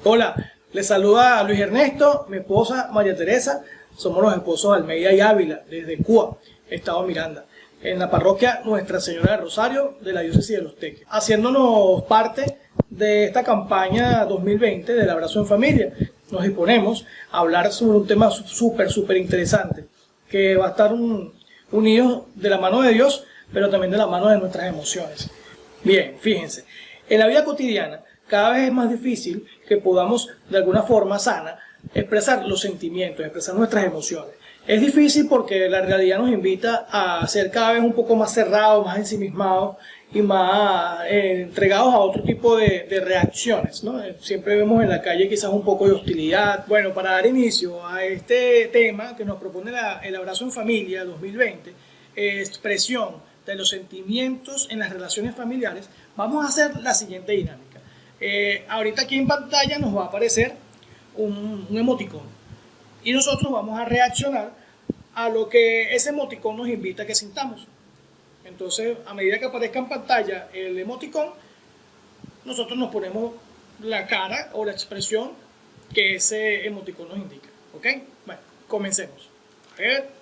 Hola, les saluda Luis Ernesto, mi esposa María Teresa. Somos los esposos Almeida y Ávila, desde Cuba, Estado Miranda, en la parroquia Nuestra Señora de Rosario de la diócesis de Los Teques, haciéndonos parte de esta campaña 2020 del Abrazo en Familia. Nos disponemos a hablar sobre un tema súper interesante, que va a estar unidos de la mano de Dios, pero también de la mano de nuestras emociones. Bien, fíjense, en la vida cotidiana cada vez es más difícil que podamos de alguna forma sana expresar los sentimientos, expresar nuestras emociones. Es difícil porque la realidad nos invita a ser cada vez un poco más cerrados, más ensimismados y más entregados a otro tipo de reacciones, ¿no? Siempre vemos en la calle quizás un poco de hostilidad. Bueno, para dar inicio a este tema que nos propone el Abrazo en Familia 2020, expresión de los sentimientos en las relaciones familiares, vamos a hacer la siguiente dinámica. Ahorita aquí en pantalla nos va a aparecer un emoticón y nosotros vamos a reaccionar a lo que ese emoticón nos invita a que sintamos. Entonces, a medida que aparezca en pantalla el emoticón, nosotros nos ponemos la cara o la expresión que ese emoticón nos indica. ¿Ok? Bueno, comencemos. A ver.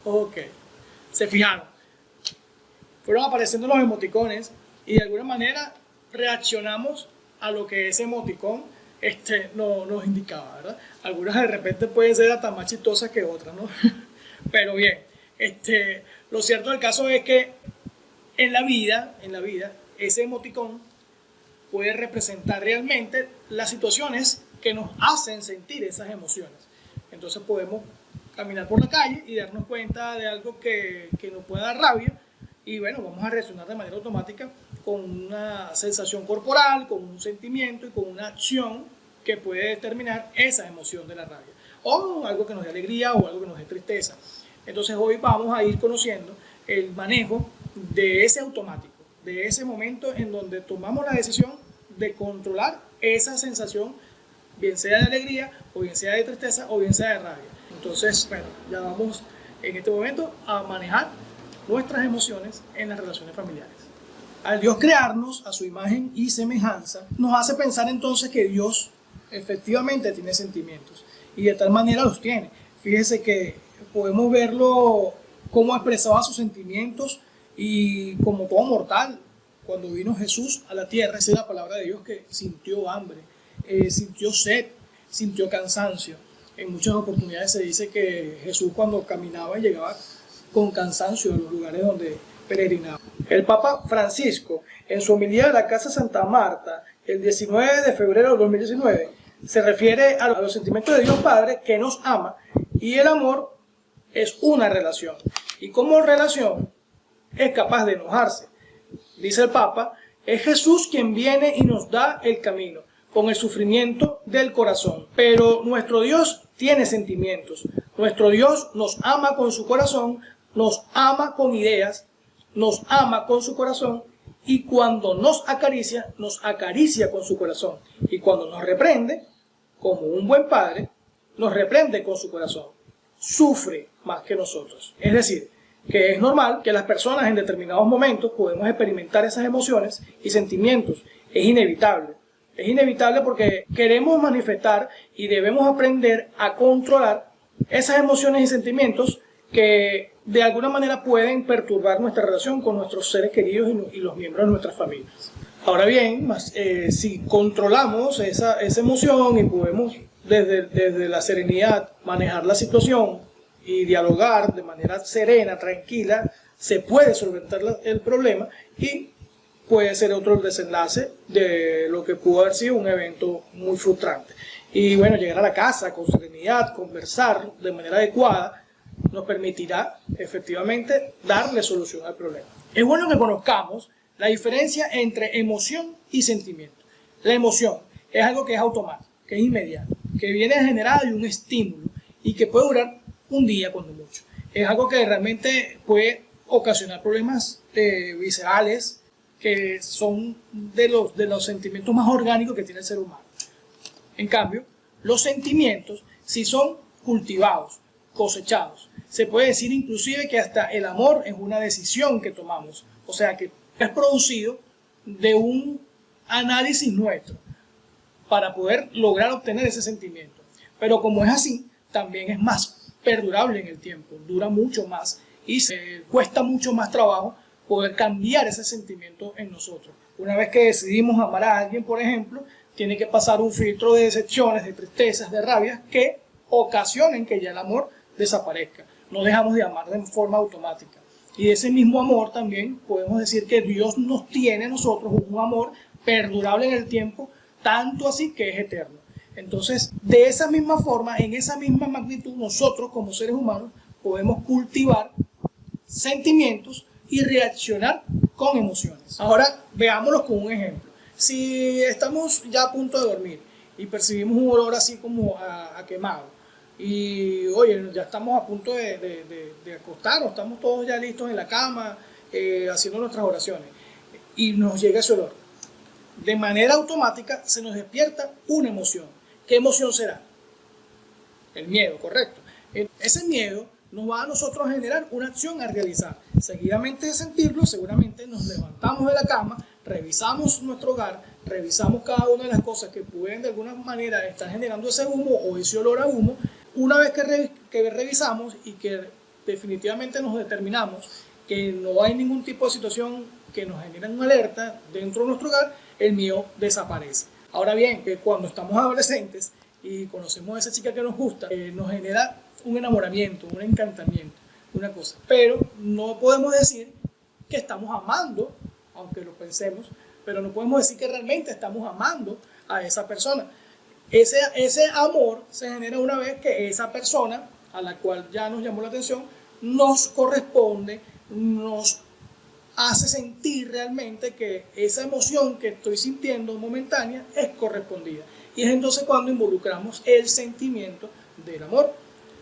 Ok, se fijaron, fueron apareciendo los emoticones y de alguna manera reaccionamos a lo que ese emoticón nos indicaba, ¿verdad? Algunas de repente pueden ser hasta más chistosas que otras, ¿no? Pero bien, lo cierto del caso es que en la vida, ese emoticón puede representar realmente las situaciones que nos hacen sentir esas emociones. Entonces podemos caminar por la calle y darnos cuenta de algo que nos pueda dar rabia y bueno, vamos a reaccionar de manera automática con una sensación corporal, con un sentimiento y con una acción que puede determinar esa emoción de la rabia o algo que nos dé alegría o algo que nos dé tristeza. Entonces hoy vamos a ir conociendo el manejo de ese automático, de ese momento en donde tomamos la decisión de controlar esa sensación, bien sea de alegría o bien sea de tristeza o bien sea de rabia. Entonces, bueno, ya vamos en este momento a manejar nuestras emociones en las relaciones familiares. Al Dios crearnos a su imagen y semejanza, nos hace pensar entonces que Dios efectivamente tiene sentimientos y de tal manera los tiene. Fíjese que podemos verlo cómo expresaba sus sentimientos y como todo mortal, cuando vino Jesús a la tierra, esa es la palabra de Dios, que sintió hambre, sintió sed, sintió cansancio. En muchas oportunidades se dice que Jesús cuando caminaba llegaba con cansancio a los lugares donde peregrinaba. El Papa Francisco, en su homilía de la Casa Santa Marta, el 19 de febrero de 2019, se refiere a los sentimientos de Dios Padre que nos ama, y el amor es una relación. Y como relación es capaz de enojarse. Dice el Papa, es Jesús quien viene y nos da el camino con el sufrimiento del corazón. Pero nuestro Dios tiene sentimientos. Nuestro Dios nos ama con su corazón, nos ama con ideas, nos ama con su corazón, y cuando nos acaricia con su corazón. Y cuando nos reprende, como un buen padre, nos reprende con su corazón. Sufre más que nosotros. Es decir, que es normal que las personas en determinados momentos podemos experimentar esas emociones y sentimientos. Es inevitable. Es inevitable porque queremos manifestar y debemos aprender a controlar esas emociones y sentimientos que de alguna manera pueden perturbar nuestra relación con nuestros seres queridos y los miembros de nuestras familias. Ahora bien, si controlamos esa emoción y podemos desde la serenidad manejar la situación y dialogar de manera serena, tranquila, se puede solventar el problema y puede ser otro desenlace de lo que pudo haber sido un evento muy frustrante. Y bueno, llegar a la casa con serenidad, conversar de manera adecuada, nos permitirá efectivamente darle solución al problema. Es bueno que conozcamos la diferencia entre emoción y sentimiento. La emoción es algo que es automático, que es inmediato, que viene generada de un estímulo y que puede durar un día cuando mucho. Es algo que realmente puede ocasionar problemas viscerales, que son de los sentimientos más orgánicos que tiene el ser humano. En cambio, los sentimientos sí son cultivados, cosechados. Se puede decir inclusive que hasta el amor es una decisión que tomamos, o sea que es producido de un análisis nuestro para poder lograr obtener ese sentimiento. Pero como es así, también es más perdurable en el tiempo, dura mucho más y cuesta mucho más trabajo poder cambiar ese sentimiento en nosotros. Una vez que decidimos amar a alguien, por ejemplo, tiene que pasar un filtro de decepciones, de tristezas, de rabias que ocasionen que ya el amor desaparezca. No dejamos de amar de forma automática. Y ese mismo amor también podemos decir que Dios nos tiene a nosotros un amor perdurable en el tiempo, tanto así que es eterno. Entonces, de esa misma forma, en esa misma magnitud, nosotros como seres humanos podemos cultivar sentimientos y reaccionar con emociones. Ahora, veámoslo con un ejemplo. Si estamos ya a punto de dormir y percibimos un olor así como a quemado, y oye, ya estamos a punto de acostarnos, estamos todos ya listos en la cama, haciendo nuestras oraciones, y nos llega ese olor, de manera automática se nos despierta una emoción. ¿Qué emoción será? El miedo, correcto. Ese miedo nos va a nosotros a generar una acción a realizar. Seguidamente de sentirlo, seguramente nos levantamos de la cama, revisamos nuestro hogar, revisamos cada una de las cosas que pueden de alguna manera estar generando ese humo o ese olor a humo. Una vez que revisamos y que definitivamente nos determinamos que no hay ningún tipo de situación que nos genere una alerta dentro de nuestro hogar, el miedo desaparece. Ahora bien, que cuando estamos adolescentes y conocemos a esa chica que nos gusta, nos genera un enamoramiento, un encantamiento, una cosa. Pero no podemos decir que estamos amando, aunque lo pensemos, pero no podemos decir que realmente estamos amando a esa persona. Ese amor se genera una vez que esa persona, a la cual ya nos llamó la atención, nos corresponde, nos hace sentir realmente que esa emoción que estoy sintiendo momentánea es correspondida. Y es entonces cuando involucramos el sentimiento del amor.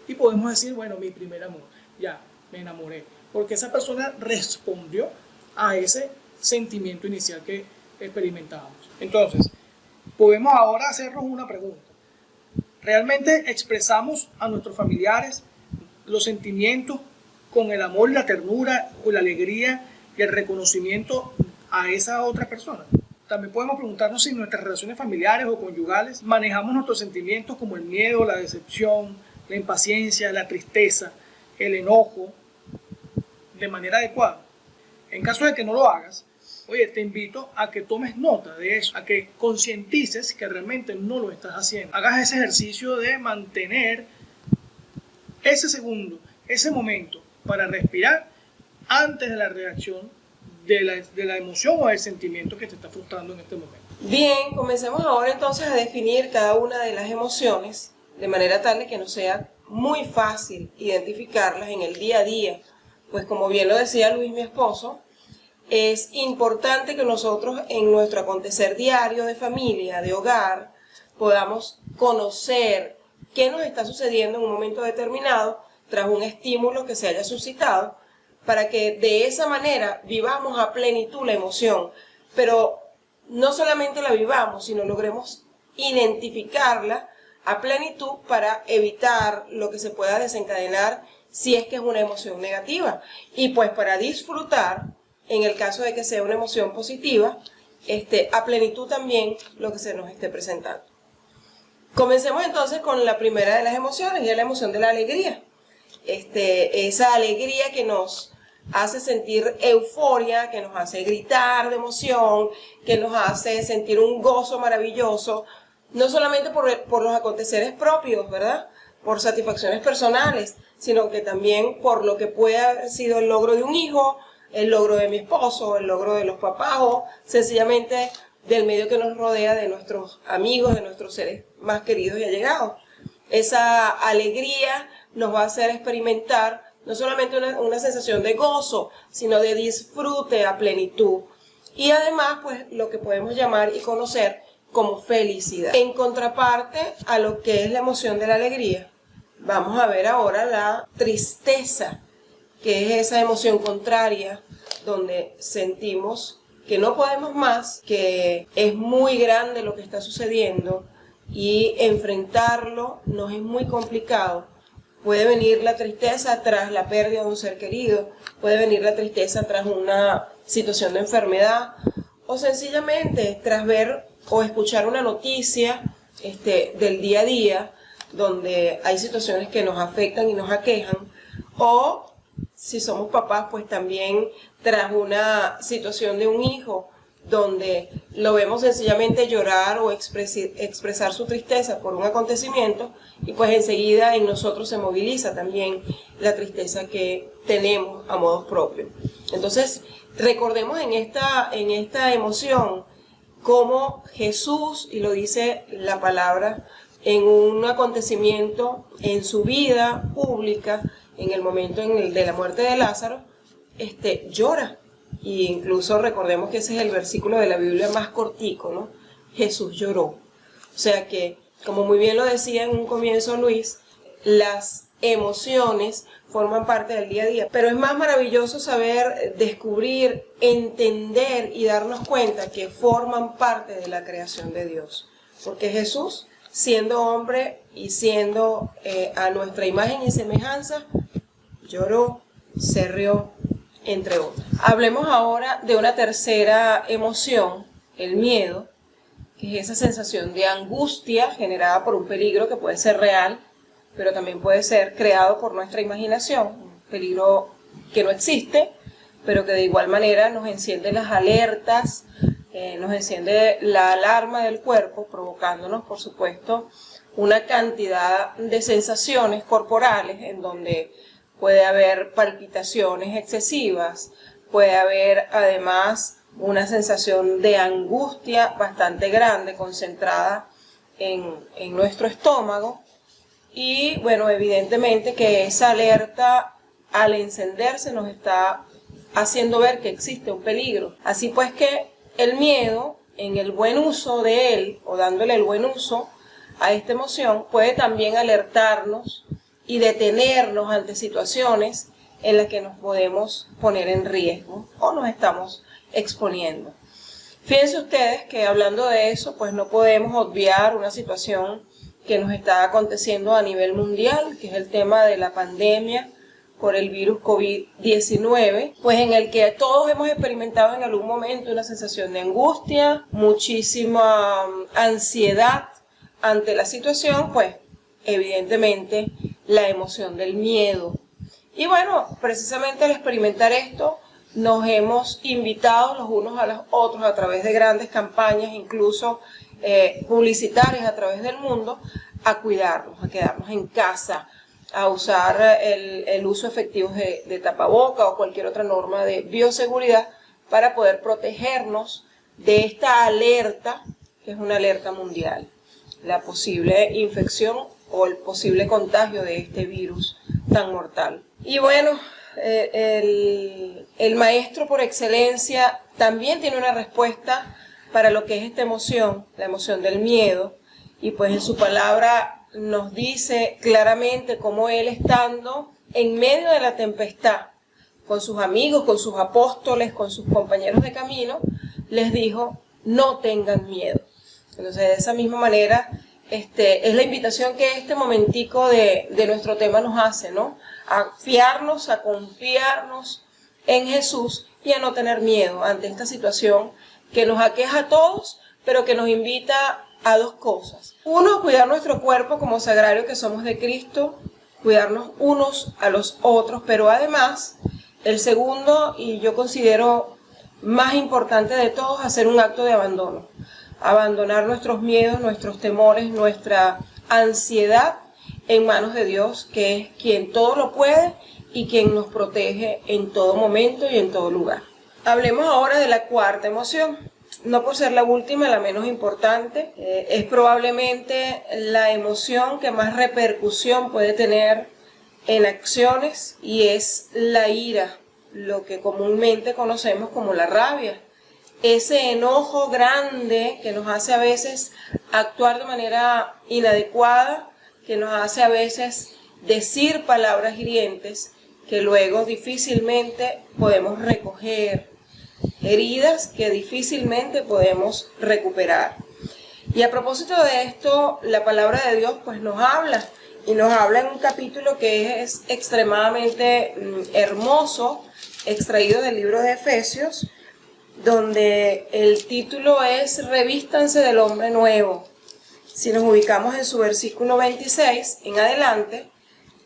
Y podemos decir, bueno, mi primer amor, ya, me enamoré. Porque esa persona respondió a ese sentimiento inicial que experimentábamos. Entonces, podemos ahora hacernos una pregunta. ¿Realmente expresamos a nuestros familiares los sentimientos con el amor, la ternura o la alegría y el reconocimiento a esa otra persona? También podemos preguntarnos si en nuestras relaciones familiares o conyugales manejamos nuestros sentimientos como el miedo, la decepción, la impaciencia, la tristeza, el enojo, de manera adecuada. En caso de que no lo hagas, oye, te invito a que tomes nota de eso, a que concientices que realmente no lo estás haciendo. Hagas ese ejercicio de mantener ese segundo, ese momento para respirar antes de la reacción de la emoción o del sentimiento que te está frustrando en este momento. Bien, comencemos ahora entonces a definir cada una de las emociones de manera tal de que nos sea muy fácil identificarlas en el día a día. Pues como bien lo decía Luis, mi esposo, es importante que nosotros en nuestro acontecer diario de familia, de hogar, podamos conocer qué nos está sucediendo en un momento determinado tras un estímulo que se haya suscitado, para que de esa manera vivamos a plenitud la emoción, pero no solamente la vivamos, sino logremos identificarla a plenitud para evitar lo que se pueda desencadenar si es que es una emoción negativa, y pues para disfrutar, en el caso de que sea una emoción positiva, a plenitud también lo que se nos esté presentando. Comencemos entonces con la primera de las emociones, y es la emoción de la alegría. Esa alegría que nos hace sentir euforia, que nos hace gritar de emoción, que nos hace sentir un gozo maravilloso, no solamente por los aconteceres propios, ¿verdad?, por satisfacciones personales, sino que también por lo que puede haber sido el logro de un hijo, el logro de mi esposo, el logro de los papás, o sencillamente del medio que nos rodea, de nuestros amigos, de nuestros seres más queridos y allegados. Esa alegría nos va a hacer experimentar no solamente una sensación de gozo, sino de disfrute a plenitud. Y además, pues, lo que podemos llamar y conocer como felicidad. En contraparte a lo que es la emoción de la alegría, vamos a ver ahora la tristeza, que es esa emoción contraria, donde sentimos que no podemos más, que es muy grande lo que está sucediendo y enfrentarlo nos es muy complicado. Puede venir la tristeza tras la pérdida de un ser querido, puede venir la tristeza tras una situación de enfermedad o sencillamente tras ver o escuchar una noticia del día a día donde hay situaciones que nos afectan y nos aquejan, o si somos papás, pues también tras una situación de un hijo donde lo vemos sencillamente llorar o expresar su tristeza por un acontecimiento y pues enseguida en nosotros se moviliza también la tristeza que tenemos a modos propios. Entonces, recordemos en esta emoción cómo Jesús, y lo dice la palabra, en un acontecimiento en su vida pública, en el momento de la muerte de Lázaro, llora. Y incluso recordemos que ese es el versículo de la Biblia más cortico, ¿no? Jesús lloró. O sea que, como muy bien lo decía en un comienzo Luis, las emociones forman parte del día a día. Pero es más maravilloso saber, descubrir, entender y darnos cuenta que forman parte de la creación de Dios. Porque Jesús, siendo hombre y siendo a nuestra imagen y semejanza, lloró, se rió, entre otras. Hablemos ahora de una tercera emoción, el miedo, que es esa sensación de angustia generada por un peligro que puede ser real, pero también puede ser creado por nuestra imaginación, un peligro que no existe, pero que de igual manera nos enciende las alertas, nos enciende la alarma del cuerpo, provocándonos, por supuesto, una cantidad de sensaciones corporales en donde puede haber palpitaciones excesivas, puede haber además una sensación de angustia bastante grande, concentrada en nuestro estómago. Y bueno, evidentemente que esa alerta al encenderse nos está haciendo ver que existe un peligro. Así pues que el miedo, en el buen uso de él, o dándole el buen uso a esta emoción, puede también alertarnos y detenernos ante situaciones en las que nos podemos poner en riesgo o nos estamos exponiendo. Fíjense ustedes que hablando de eso, pues no podemos obviar una situación que nos está aconteciendo a nivel mundial, que es el tema de la pandemia por el virus COVID-19, pues en el que todos hemos experimentado en algún momento una sensación de angustia, muchísima ansiedad ante la situación, pues evidentemente la emoción del miedo. Y bueno, precisamente al experimentar esto, nos hemos invitado los unos a los otros a través de grandes campañas, incluso publicitarias a través del mundo, a cuidarnos, a quedarnos en casa, a usar el uso efectivo de tapaboca o cualquier otra norma de bioseguridad para poder protegernos de esta alerta, que es una alerta mundial, la posible infección o el posible contagio de este virus tan mortal. Y bueno, el maestro por excelencia también tiene una respuesta para lo que es esta emoción, la emoción del miedo, y pues en su palabra nos dice claramente cómo él, estando en medio de la tempestad, con sus amigos, con sus apóstoles, con sus compañeros de camino, les dijo, no tengan miedo. Entonces, de esa misma manera, es la invitación que este momentico de nuestro tema nos hace, ¿no? A fiarnos, a confiarnos en Jesús y a no tener miedo ante esta situación que nos aqueja a todos, pero que nos invita a dos cosas. Uno, cuidar nuestro cuerpo como sagrario que somos de Cristo, cuidarnos unos a los otros, pero además, el segundo, y yo considero más importante de todos, hacer un acto de abandono. Abandonar nuestros miedos, nuestros temores, nuestra ansiedad en manos de Dios, que es quien todo lo puede y quien nos protege en todo momento y en todo lugar. Hablemos ahora de la cuarta emoción. No por ser la última, la menos importante, es probablemente la emoción que más repercusión puede tener en acciones, y es la ira, lo que comúnmente conocemos como la rabia. Ese enojo grande que nos hace a veces actuar de manera inadecuada, que nos hace a veces decir palabras hirientes que luego difícilmente podemos recoger heridas que difícilmente podemos recuperar. Y a propósito de esto, la palabra de Dios pues nos habla, y nos habla en un capítulo que es extremadamente hermoso, extraído del libro de Efesios, donde el título es Revístanse del hombre nuevo. Si nos ubicamos en su versículo 26 en adelante,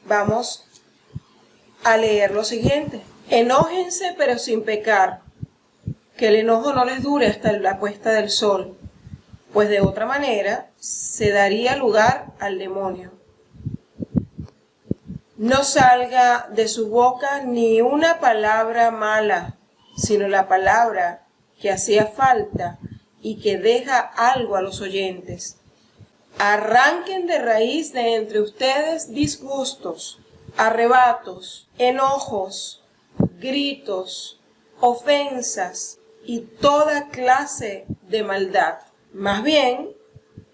vamos a leer lo siguiente: enójense pero sin pecar, que el enojo no les dure hasta la puesta del sol, pues de otra manera se daría lugar al demonio. No salga de su boca ni una palabra mala, sino la palabra que hacía falta y que deja algo a los oyentes. Arranquen de raíz de entre ustedes disgustos, arrebatos, enojos, gritos, ofensas y toda clase de maldad. Más bien,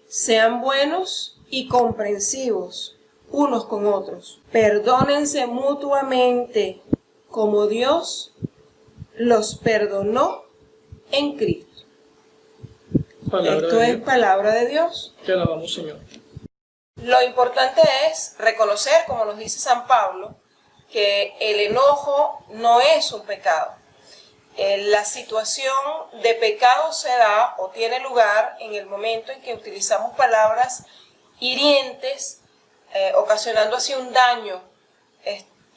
sean buenos y comprensivos unos con otros. Perdónense mutuamente como Dios los perdonó en Cristo. Esto es palabra de Dios. Te alabamos, Señor. Lo importante es reconocer, como nos dice San Pablo, que el enojo no es un pecado. La situación de pecado se da o tiene lugar en el momento en que utilizamos palabras hirientes, ocasionando así un daño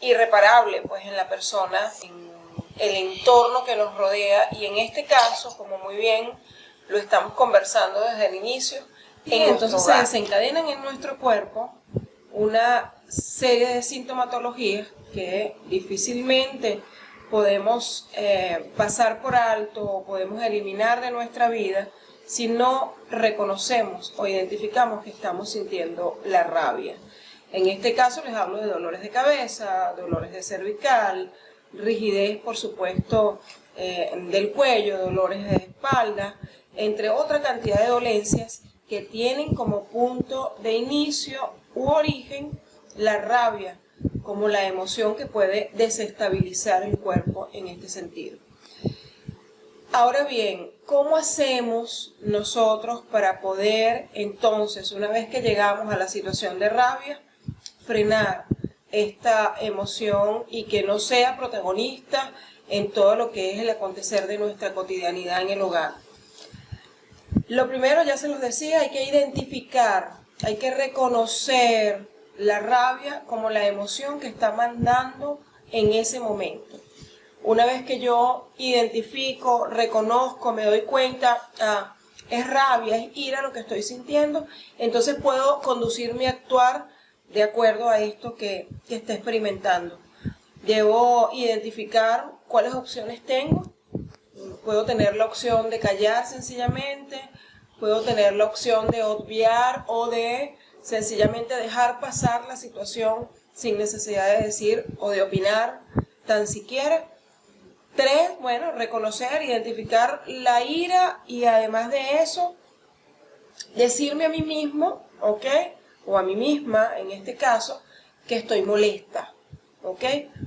irreparable pues, en la persona, en el entorno que nos rodea, y en este caso, como muy bien lo estamos conversando desde el inicio, entonces se desencadenan en nuestro cuerpo una serie de sintomatologías que difícilmente podemos pasar por alto o podemos eliminar de nuestra vida si no reconocemos o identificamos que estamos sintiendo la rabia. En este caso les hablo de dolores de cabeza, dolores de cervical, rigidez, por supuesto, del cuello, dolores de espalda, entre otra cantidad de dolencias que tienen como punto de inicio u origen la rabia, como la emoción que puede desestabilizar el cuerpo en este sentido. Ahora bien, ¿cómo hacemos nosotros para poder entonces, una vez que llegamos a la situación de rabia, frenar esta emoción y que no sea protagonista en todo lo que es el acontecer de nuestra cotidianidad en el hogar? Lo primero, ya se los decía, hay que identificar, hay que reconocer la rabia como la emoción que está mandando en ese momento. Una vez que yo identifico, reconozco, me doy cuenta, es rabia, es ira lo que estoy sintiendo, entonces puedo conducirme a actuar de acuerdo a esto que está experimentando. Debo identificar cuáles opciones tengo. Puedo tener la opción de callar sencillamente, puedo tener la opción de obviar o de sencillamente dejar pasar la situación sin necesidad de decir o de opinar tan siquiera. 3, bueno, reconocer, identificar la ira y además de eso, decirme a mí mismo, ¿ok? O a mí misma, en este caso, que estoy molesta, ¿ok?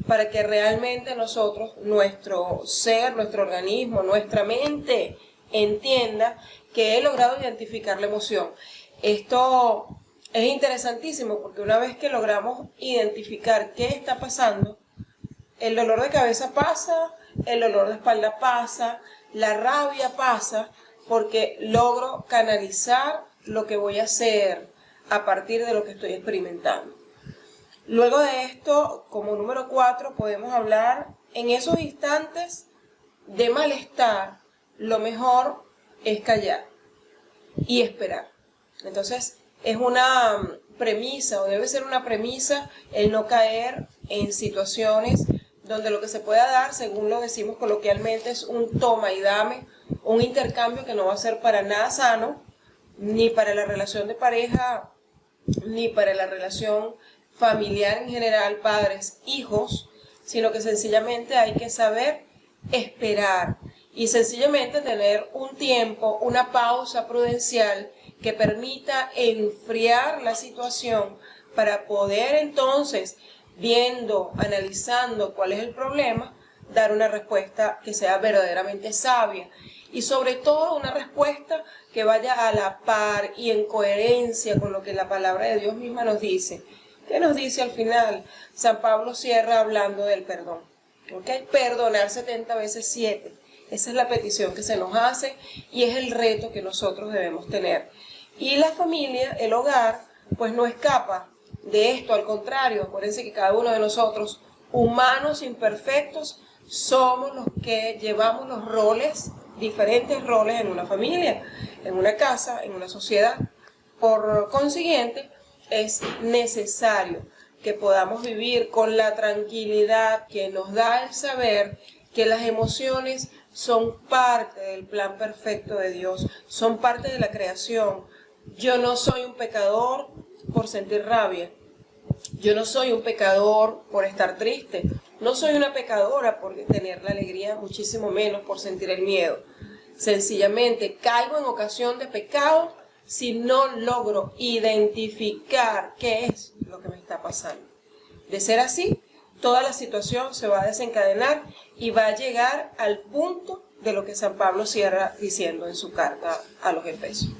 Para que realmente nosotros, nuestro ser, nuestro organismo, nuestra mente entienda que he logrado identificar la emoción. Esto es interesantísimo porque una vez que logramos identificar qué está pasando, el dolor de cabeza pasa, el dolor de espalda pasa, la rabia pasa, porque logro canalizar lo que voy a hacer a partir de lo que estoy experimentando. Luego de esto, como número 4, podemos hablar en esos instantes de malestar. Lo mejor es callar y esperar. Entonces, es una premisa, o debe ser una premisa, el no caer en situaciones donde lo que se pueda dar, según lo decimos coloquialmente, es un toma y dame, un intercambio que no va a ser para nada sano, ni para la relación de pareja, ni para la relación familiar en general, padres, hijos, sino que sencillamente hay que saber esperar y sencillamente tener un tiempo, una pausa prudencial que permita enfriar la situación para poder entonces, viendo, analizando cuál es el problema, dar una respuesta que sea verdaderamente sabia y sobre todo una respuesta que vaya a la par y en coherencia con lo que la palabra de Dios misma nos dice. ¿Qué nos dice al final? San Pablo cierra hablando del perdón. ¿Okay? Perdonar 70 veces 7. Esa es la petición que se nos hace y es el reto que nosotros debemos tener. Y la familia, el hogar, pues no escapa de esto, al contrario, acuérdense que cada uno de nosotros, humanos imperfectos, somos los que llevamos los roles, diferentes roles en una familia, en una casa, en una sociedad. Por consiguiente, es necesario que podamos vivir con la tranquilidad que nos da el saber que las emociones son parte del plan perfecto de Dios, son parte de la creación. Yo no soy un pecador por sentir rabia, yo no soy un pecador por estar triste, no soy una pecadora por tener la alegría, muchísimo menos por sentir el miedo. Sencillamente caigo en ocasión de pecado si no logro identificar qué es lo que me está pasando. De ser así, toda la situación se va a desencadenar y va a llegar al punto de lo que San Pablo cierra diciendo en su carta a los Efesios.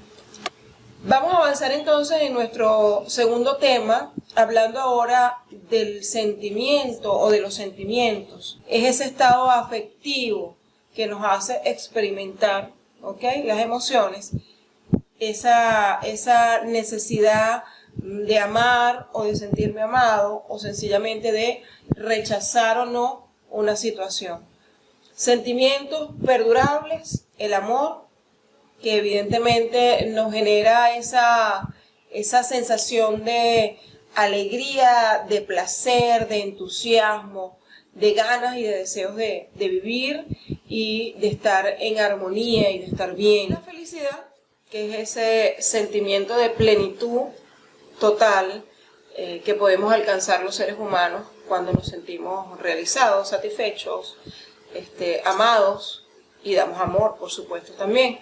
Vamos a avanzar entonces en nuestro segundo tema, hablando ahora del sentimiento o de los sentimientos. Es ese estado afectivo que nos hace experimentar, ¿okay?, las emociones, esa necesidad de amar o de sentirme amado o sencillamente de rechazar o no una situación. Sentimientos perdurables, el amor, que evidentemente nos genera esa sensación de alegría, de placer, de entusiasmo, de ganas y de deseos de vivir y de estar en armonía y de estar bien. La felicidad, que es ese sentimiento de plenitud total que podemos alcanzar los seres humanos cuando nos sentimos realizados, satisfechos, amados y damos amor, por supuesto, también.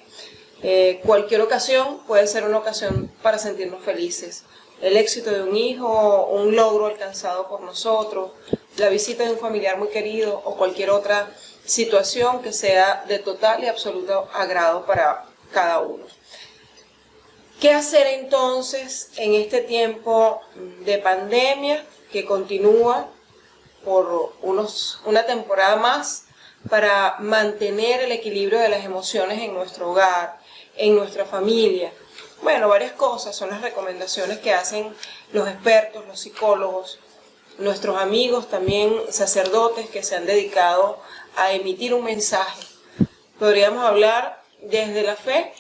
Cualquier ocasión puede ser una ocasión para sentirnos felices. El éxito de un hijo, un logro alcanzado por nosotros, la visita de un familiar muy querido o cualquier otra situación que sea de total y absoluto agrado para cada uno. ¿Qué hacer entonces en este tiempo de pandemia que continúa por una temporada más para mantener el equilibrio de las emociones en nuestro hogar, en nuestra familia? Bueno, varias cosas son las recomendaciones que hacen los expertos, los psicólogos, nuestros amigos también sacerdotes que se han dedicado a emitir un mensaje. Podríamos hablar desde la fe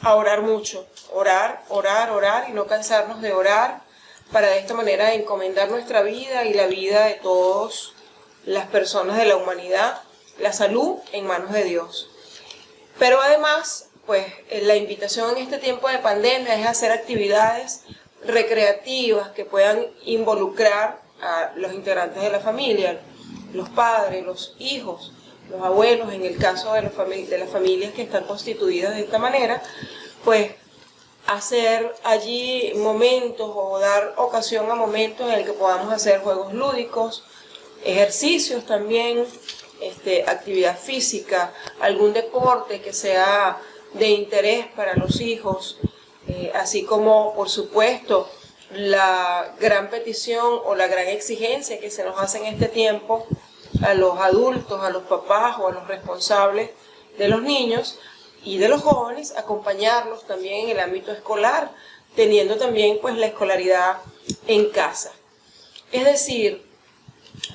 a orar mucho, orar y no cansarnos de orar para de esta manera encomendar nuestra vida y la vida de todas las personas de la humanidad, la salud en manos de Dios. Pero además, pues la invitación en este tiempo de pandemia es hacer actividades recreativas que puedan involucrar a los integrantes de la familia, los padres, los hijos, los abuelos, en el caso de las familias que están constituidas de esta manera, pues hacer allí momentos o dar ocasión a momentos en el que podamos hacer juegos lúdicos, ejercicios también, actividad física, algún deporte que sea de interés para los hijos, así como, por supuesto, la gran petición o la gran exigencia que se nos hace en este tiempo a los adultos, a los papás o a los responsables de los niños y de los jóvenes, acompañarlos también en el ámbito escolar, teniendo también pues la escolaridad en casa. Es decir,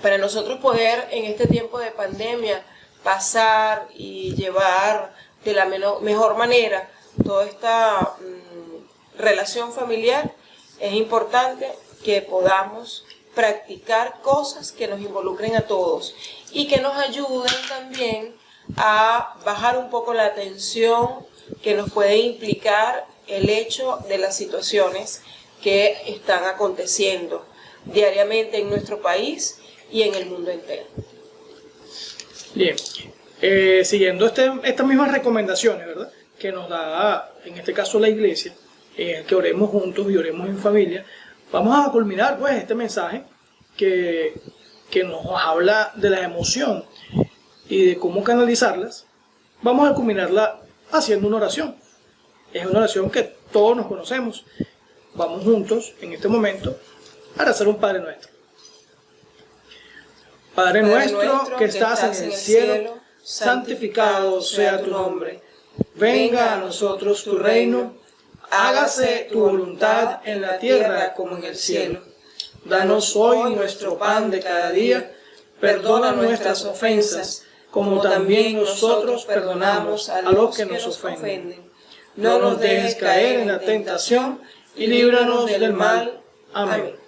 para nosotros poder en este tiempo de pandemia pasar y llevar de la mejor manera toda esta relación familiar, es importante que podamos practicar cosas que nos involucren a todos y que nos ayuden también a bajar un poco la tensión que nos puede implicar el hecho de las situaciones que están aconteciendo diariamente en nuestro país y en el mundo entero. Bien, siguiendo estas mismas recomendaciones, ¿verdad?, que nos da en este caso la Iglesia, que oremos juntos y oremos en familia, vamos a culminar pues este mensaje que nos habla de la emoción. y de cómo canalizarlas, vamos a culminarla haciendo una oración. Es una oración que todos nos conocemos. Vamos juntos en este momento a hacer un Padre Nuestro. Padre nuestro que estás en el cielo, santificado sea tu nombre. Venga a nosotros tu reino, hágase tu voluntad en la tierra como en el cielo. Danos hoy nuestro pan de cada día, perdona nuestras ofensas, como también nosotros perdonamos a los que nos ofenden. No nos dejes caer en la tentación y líbranos del mal. Amén.